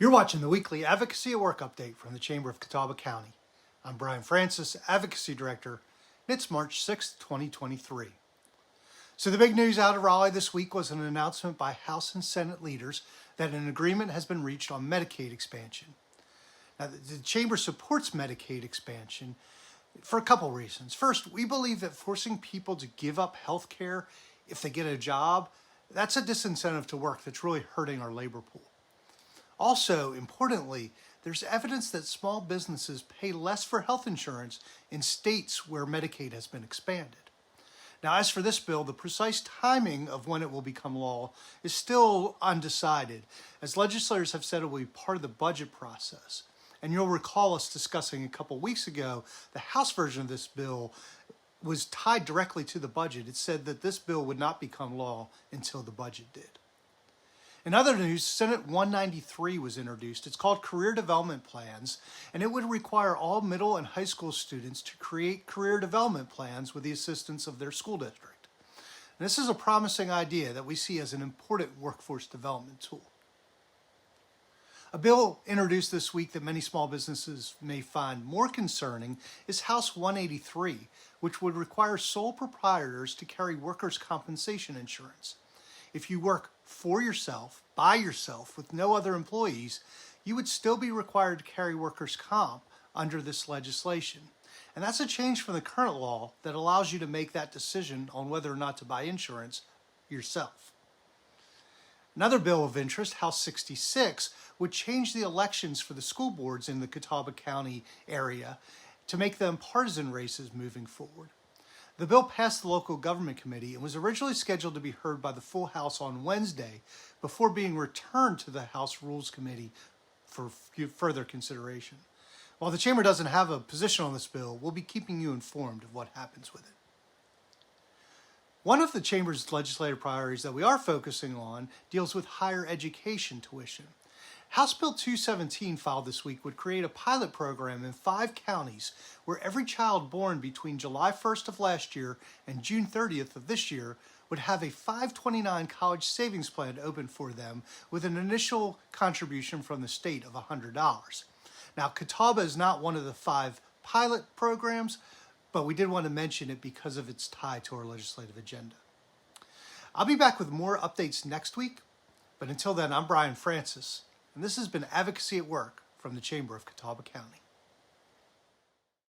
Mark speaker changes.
Speaker 1: You're watching the weekly Advocacy Work update from the Chamber of Catawba County. I'm Brian Francis, Advocacy Director, and it's March 6, 2023. So the big news out of Raleigh this week was an announcement by House and Senate leaders that an agreement has been reached on Medicaid expansion. Now, the Chamber supports Medicaid expansion for a couple reasons. First, we believe that forcing people to give up health care if they get a job, that's a disincentive to work that's really hurting our labor pool. Also, importantly, there's evidence that small businesses pay less for health insurance in states where Medicaid has been expanded. Now, as for this bill, the precise timing of when it will become law is still undecided, as legislators have said it will be part of the budget process. And you'll recall us discussing a couple weeks ago, the House version of this bill was tied directly to the budget. It said that this bill would not become law until the budget did. In other news, Senate 193 was introduced. It's called Career Development Plans, and it would require all middle and high school students to create career development plans with the assistance of their school district. And this is a promising idea that we see as an important workforce development tool. A bill introduced this week that many small businesses may find more concerning is House 183, which would require sole proprietors to carry workers' compensation insurance. If you work for yourself, by yourself, with no other employees, you would still be required to carry workers' comp under this legislation. And that's a change from the current law that allows you to make that decision on whether or not to buy insurance yourself. Another bill of interest, House 66, would change the elections for the school boards in the Catawba County area to make them partisan races moving forward. The bill passed the local government committee and was originally scheduled to be heard by the full House on Wednesday before being returned to the House Rules Committee for further consideration. While the Chamber doesn't have a position on this bill, we'll be keeping you informed of what happens with it. One of the Chamber's legislative priorities that we are focusing on deals with higher education tuition. House Bill 217 filed this week would create a pilot program in 5 counties where every child born between July 1st of last year and June 30th of this year would have a 529 college savings plan open for them with an initial contribution from the state of $100. Now, Catawba is not one of the 5 pilot programs, but we did want to mention it because of its tie to our legislative agenda. I'll be back with more updates next week, but until then, I'm Brian Francis, and this has been Advocacy at Work from the Chamber of Catawba County.